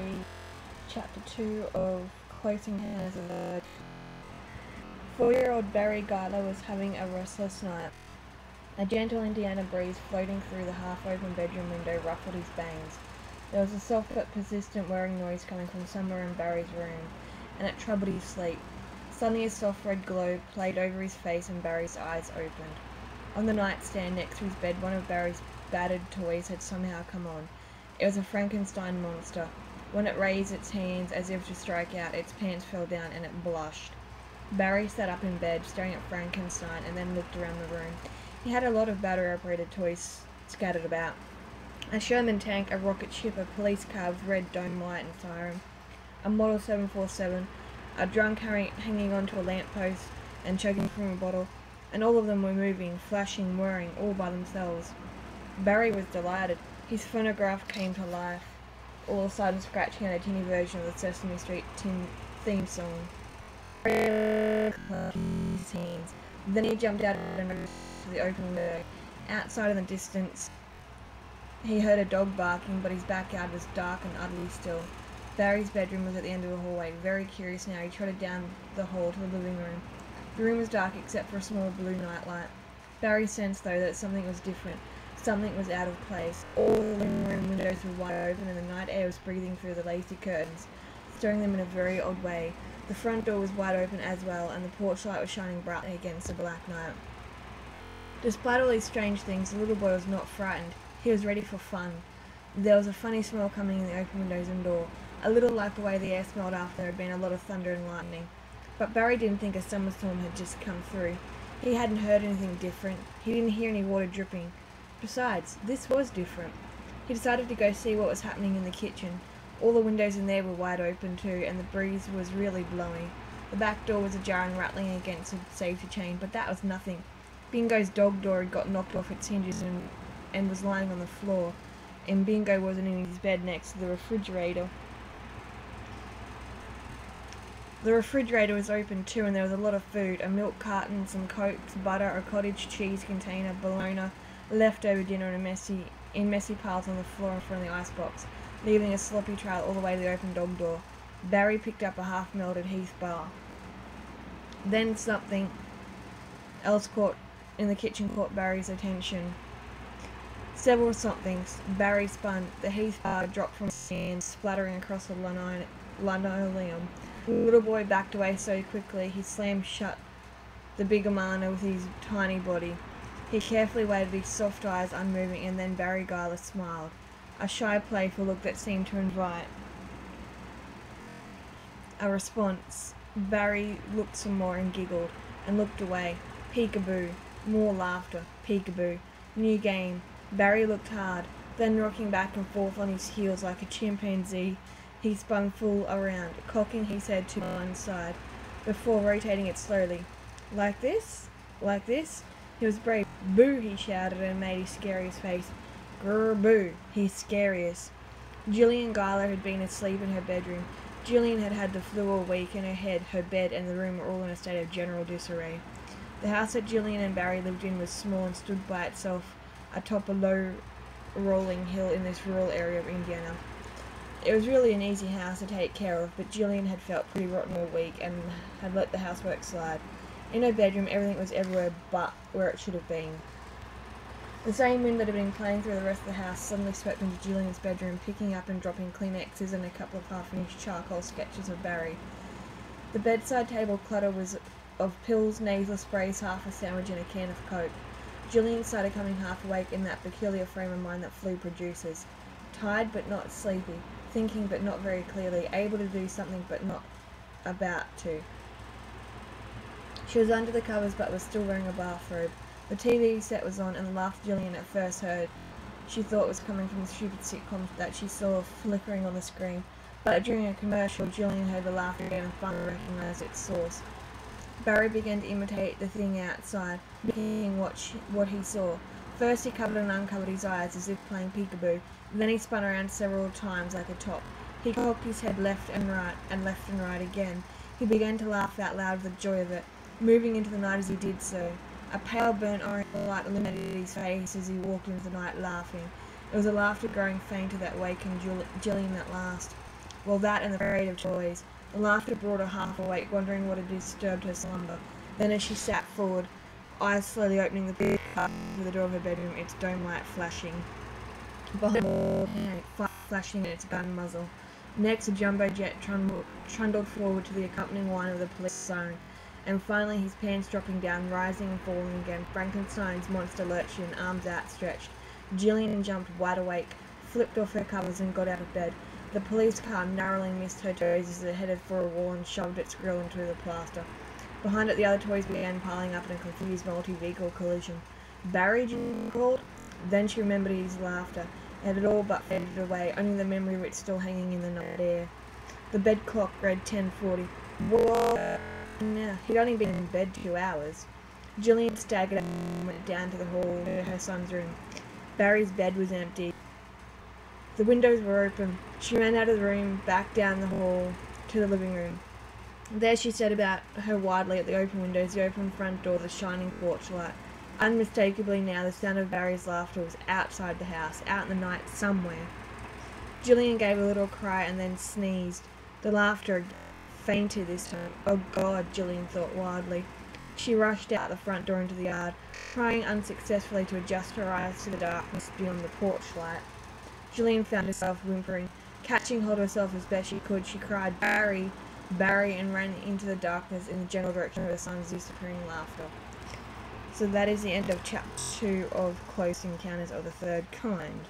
read Chapter 2 of Close Encounters of the Third. 4-year-old Barry Guyler was having a restless night. A gentle Indiana breeze floating through the half-open bedroom window ruffled his bangs. There was a soft but persistent whirring noise coming from somewhere in Barry's room, and it troubled his sleep. Suddenly a soft red glow played over his face and Barry's eyes opened. On the nightstand next to his bed, one of Barry's battered toys had somehow come on. It was a Frankenstein monster. When it raised its hands as if to strike out, its pants fell down and it blushed. Barry sat up in bed, staring at Frankenstein, and then looked around the room. He had a lot of battery-operated toys scattered about. A Sherman tank, a rocket ship, a police car with red dome light and siren, a Model 747, a drunk hanging onto a lamppost and chugging from a bottle, and all of them were moving, flashing, whirring, all by themselves. Barry was delighted. His phonograph came to life, all of a sudden scratching out a tinny version of the Sesame Street theme song. His hands. Then he jumped out and to the open window. Outside in the distance, he heard a dog barking, but his backyard was dark and utterly still. Barry's bedroom was at the end of the hallway. Very curious now, he trotted down the hall to the living room. The room was dark except for a small blue nightlight. Barry sensed, though, that something was different. Something was out of place. All the living room windows were wide open and the night air was breathing through the lacy curtains, stirring them in a very odd way. The front door was wide open as well, and the porch light was shining brightly against the black night. Despite all these strange things, the little boy was not frightened. He was ready for fun. There was a funny smell coming in the open windows and door, a little like the way the air smelled after there had been a lot of thunder and lightning. But Barry didn't think a summer storm had just come through. He hadn't heard anything different. He didn't hear any water dripping. Besides, this was different. He decided to go see what was happening in the kitchen. All the windows in there were wide open too, and the breeze was really blowing. The back door was ajar and rattling against a safety chain, but that was nothing. Bingo's dog door had got knocked off its hinges and was lying on the floor, and Bingo wasn't in his bed next to the refrigerator. The refrigerator was open too, and there was a lot of food: a milk carton, some cokes, butter, a cottage cheese container, bologna, leftover dinner in messy piles on the floor in front of the icebox, leaving a sloppy trail all the way to the open dog door. Barry picked up a half-melted Heath bar. Then something else in the kitchen caught Barry's attention. Several somethings. Barry spun. The Heath bar dropped from his hand, splattering across the linoleum. The little boy backed away so quickly he slammed shut the big Amana with his tiny body. He carefully waited, his soft eyes unmoving, and then Barry Guyler smiled. A shy, playful look that seemed to invite a response. Barry looked some more and giggled, and looked away. Peekaboo. More laughter. Peekaboo. New game. Barry looked hard. Then, rocking back and forth on his heels like a chimpanzee, he spun full around, cocking his head to one side, before rotating it slowly. Like this? Like this? He was brave. Boo, he shouted and made his scariest face. Grrr, boo, he's scariest. Gillian Guyler had been asleep in her bedroom. Gillian had had the flu all week, and her head, her bed, and the room were all in a state of general disarray. The house that Gillian and Barry lived in was small and stood by itself atop a low, rolling hill in this rural area of Indiana. It was really an easy house to take care of, but Gillian had felt pretty rotten all week and had let the housework slide. In her bedroom, everything was everywhere but where it should have been. The same wind that had been playing through the rest of the house suddenly swept into Gillian's bedroom, picking up and dropping Kleenexes and a couple of half-finished charcoal sketches of Barry. The bedside table clutter was of pills, nasal sprays, half a sandwich, and a can of Coke. Gillian started coming half awake in that peculiar frame of mind that flu produces. Tired but not sleepy, thinking but not very clearly, able to do something but not about to. She was under the covers but was still wearing a bathrobe. The TV set was on, and the laughter Gillian at first heard she thought was coming from the stupid sitcom that she saw flickering on the screen. But during a commercial, Gillian heard the laughter again and finally recognized its source. Barry began to imitate the thing outside, mimicking what he saw. First he covered and uncovered his eyes as if playing peekaboo, then he spun around several times like a top. He cocked his head left and right again. He began to laugh out loud with the joy of it, moving into the night as he did so. A pale burnt orange light illuminated his face as he walked into the night laughing. It was a laughter growing fainter that wakened Gillian at last. Well, that and the parade of toys. The laughter brought her half awake, wondering what had disturbed her slumber. Then as she sat forward, eyes slowly opening the big part to the door of her bedroom, its dome light flashing. Behind the wall, flashing in its gun muzzle. Next, a jumbo jet trundled forward to the accompanying whine of the police siren. And finally, his pants dropping down, rising and falling again, Frankenstein's monster lurched in, arms outstretched. Gillian jumped wide awake, flipped off her covers and got out of bed. The police car narrowly missed her toes as it headed for a wall and shoved its grill into the plaster. Behind it, the other toys began piling up in a confused multi-vehicle collision. "Barry," Gillian called. Then she remembered his laughter. It had all but faded away, only the memory of it still hanging in the night air. The bed clock read 10:40. What? No, he'd only been in bed 2 hours. Gillian staggered up and went down to the hall to her son's room. Barry's bed was empty. The windows were open. She ran out of the room, back down the hall to the living room. There she stared about her widely at the open windows, the open front door, the shining porch light. Unmistakably now, the sound of Barry's laughter was outside the house, out in the night somewhere. Gillian gave a little cry and then sneezed. The laughter fainter this time. Oh God, Gillian thought wildly. She rushed out the front door into the yard, trying unsuccessfully to adjust her eyes to the darkness beyond the porch light. Gillian found herself whimpering. Catching hold of herself as best she could, she cried, "Barry! Barry!" and ran into the darkness in the general direction of her son's disappearing laughter. So that is the end of Chapter 2 of Close Encounters of the Third Kind.